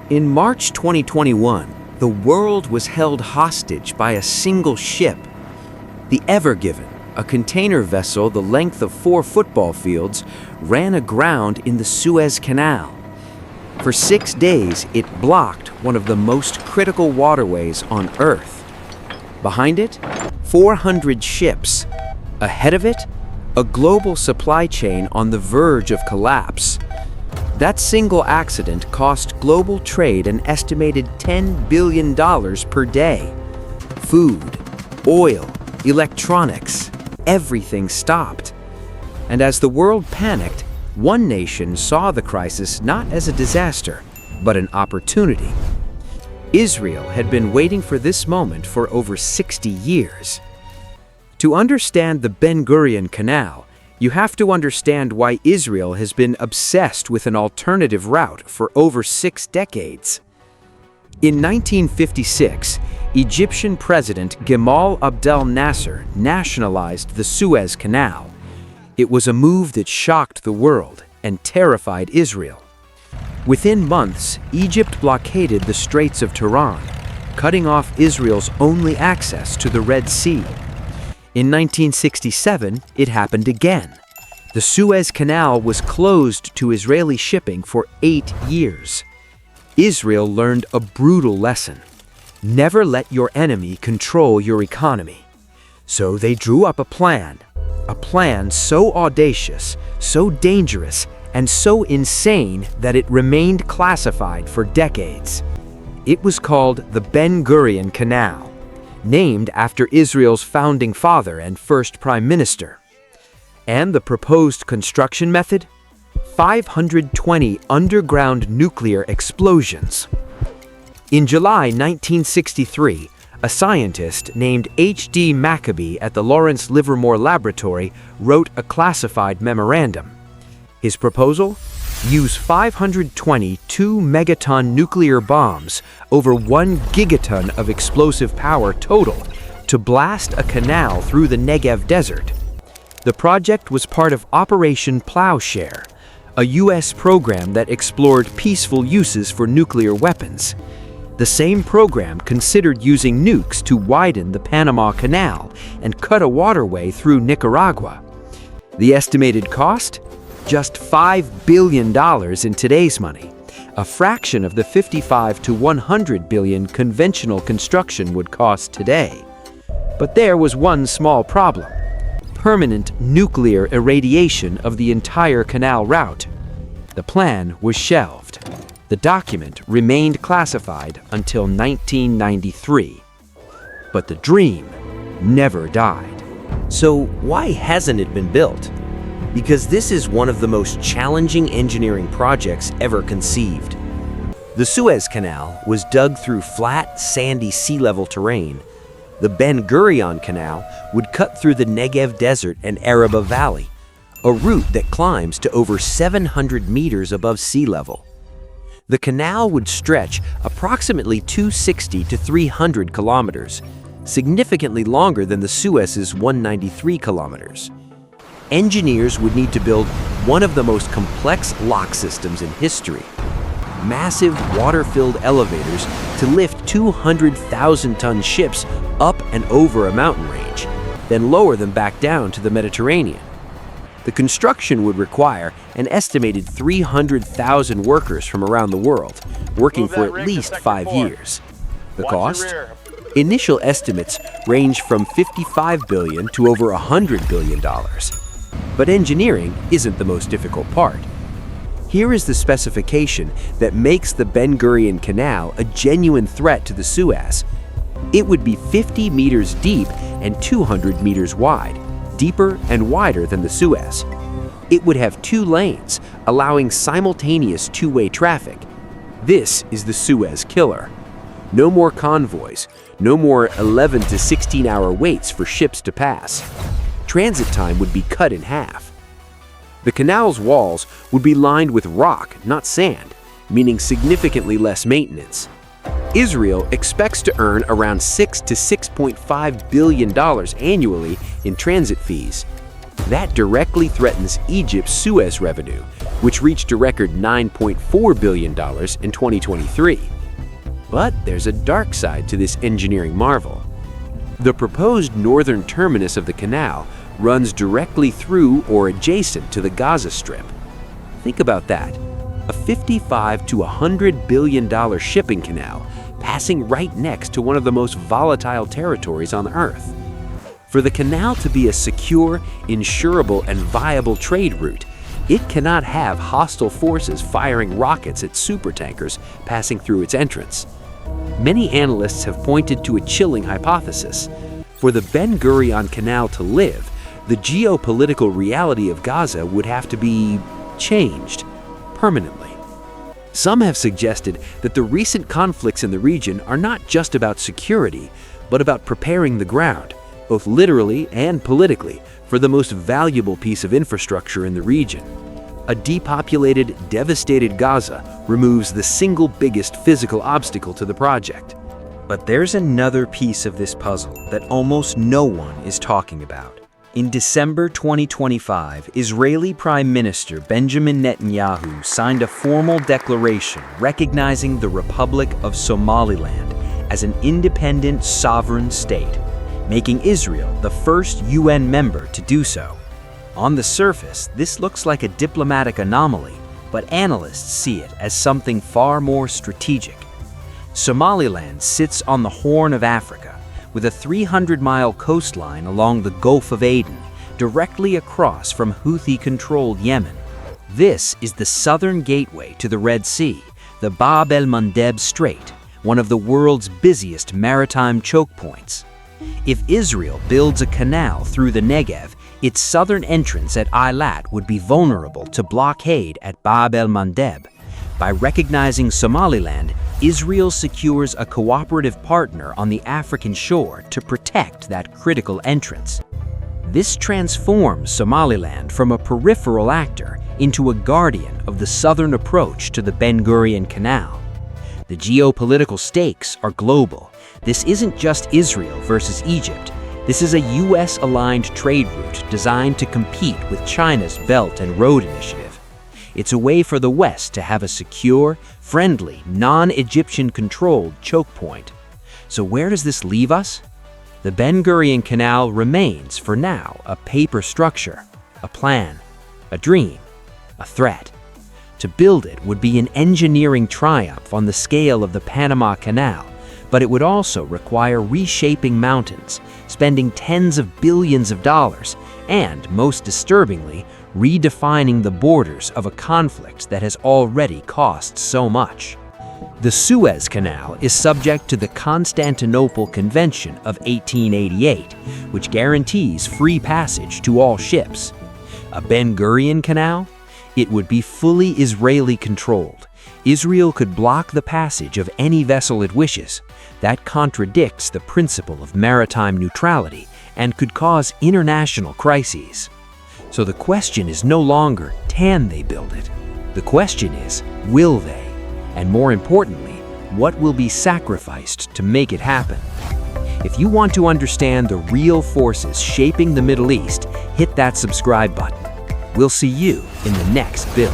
In March 2021, the world was held hostage by a single ship. The Ever Given, a container vessel the length of 4 football fields, ran aground in the Suez Canal. For 6 days, it blocked one of the most critical waterways on Earth. Behind it, 400 ships. Ahead of it, a global supply chain on the verge of collapse. That single accident cost global trade an estimated $10 billion per day. Food, oil, electronics, everything stopped. And as the world panicked, one nation saw the crisis not as a disaster, but an opportunity. Israel had been waiting for this moment for over 60 years. To understand the Ben-Gurion Canal, you have to understand why Israel has been obsessed with an alternative route for over 6 decades. In 1956, Egyptian President Gamal Abdel Nasser nationalized the Suez Canal. It was a move that shocked the world and terrified Israel. Within months, Egypt blockaded the Straits of Tiran, cutting off Israel's only access to the Red Sea. In 1967, it happened again. The Suez Canal was closed to Israeli shipping for 8 years. Israel learned a brutal lesson. Never let your enemy control your economy. So they drew up a plan so audacious, so dangerous, and so insane that it remained classified for decades. It was called the Ben-Gurion Canal, named after Israel's founding father and first prime minister. And the proposed construction method? 520 underground nuclear explosions. In July 1963, a scientist named H.D. Maccabee at the Lawrence Livermore Laboratory wrote a classified memorandum. His proposal? Use 520 2-megaton nuclear bombs, over 1 gigaton of explosive power total, to blast a canal through the Negev desert. The project was part of Operation Plowshare, a U.S. program that explored peaceful uses for nuclear weapons. The same program considered using nukes to widen the Panama Canal and cut a waterway through Nicaragua. The estimated cost? Just $5 billion in today's money, a fraction of the $55 to $100 billion conventional construction would cost today. But there was one small problem: permanent nuclear irradiation of the entire canal route. The plan was shelved. The document remained classified until 1993. But the dream never died. So why hasn't it been built? Because this is one of the most challenging engineering projects ever conceived. The Suez Canal was dug through flat, sandy sea-level terrain. The Ben-Gurion Canal would cut through the Negev Desert and Araba Valley, a route that climbs to over 700 meters above sea level. The canal would stretch approximately 260 to 300 kilometers, significantly longer than the Suez's 193 kilometers. Engineers would need to build one of the most complex lock systems in history. Massive water-filled elevators to lift 200,000-ton ships up and over a mountain range, then lower them back down to the Mediterranean. The construction would require an estimated 300,000 workers from around the world, working for at least 5 years. The cost? Initial estimates range from $55 billion to over $100 billion. But engineering isn't the most difficult part. Here is the specification that makes the Ben-Gurion Canal a genuine threat to the Suez. It would be 50 meters deep and 200 meters wide, deeper and wider than the Suez. It would have 2 lanes, allowing simultaneous two-way traffic. This is the Suez killer. No more convoys, no more 11 to 16-hour waits for ships to pass. Transit time would be cut in half. The canal's walls would be lined with rock, not sand, meaning significantly less maintenance. Israel expects to earn around $6 to $6.5 billion annually in transit fees. That directly threatens Egypt's Suez revenue, which reached a record $9.4 billion in 2023. But there's a dark side to this engineering marvel. The proposed northern terminus of the canal runs directly through or adjacent to the Gaza Strip. Think about that. A $55 to $100 billion shipping canal passing right next to one of the most volatile territories on Earth. For the canal to be a secure, insurable, and viable trade route, it cannot have hostile forces firing rockets at supertankers passing through its entrance. Many analysts have pointed to a chilling hypothesis. For the Ben-Gurion Canal to live, the geopolitical reality of Gaza would have to be changed permanently. Some have suggested that the recent conflicts in the region are not just about security, but about preparing the ground, both literally and politically, for the most valuable piece of infrastructure in the region. A depopulated, devastated Gaza removes the single biggest physical obstacle to the project. But there's another piece of this puzzle that almost no one is talking about. In December 2025, Israeli Prime Minister Benjamin Netanyahu signed a formal declaration recognizing the Republic of Somaliland as an independent sovereign state, making Israel the first UN member to do so. On the surface, this looks like a diplomatic anomaly, but analysts see it as something far more strategic. Somaliland sits on the Horn of Africa, with a 300-mile coastline along the Gulf of Aden, directly across from Houthi-controlled Yemen. This is the southern gateway to the Red Sea, the Bab el-Mandeb Strait, one of the world's busiest maritime choke points. If Israel builds a canal through the Negev, its southern entrance at Eilat would be vulnerable to blockade at Bab el-Mandeb. By recognizing Somaliland, Israel secures a cooperative partner on the African shore to protect that critical entrance. This transforms Somaliland from a peripheral actor into a guardian of the southern approach to the Ben-Gurion Canal. The geopolitical stakes are global. This isn't just Israel versus Egypt. This is a US-aligned trade route designed to compete with China's Belt and Road Initiative. It's a way for the West to have a secure, friendly, non-Egyptian controlled choke point. So where does this leave us? The Ben-Gurion Canal remains, for now, a paper structure, a plan, a dream, a threat. To build it would be an engineering triumph on the scale of the Panama Canal, but it would also require reshaping mountains, spending tens of billions of dollars, and, most disturbingly, redefining the borders of a conflict that has already cost so much. The Suez Canal is subject to the Constantinople Convention of 1888, which guarantees free passage to all ships. A Ben-Gurion Canal? It would be fully Israeli-controlled. Israel could block the passage of any vessel it wishes. That contradicts the principle of maritime neutrality and could cause international crises. So the question is no longer, can they build it? The question is, will they? And more importantly, what will be sacrificed to make it happen? If you want to understand the real forces shaping the Middle East, hit that subscribe button. We'll see you in the next build.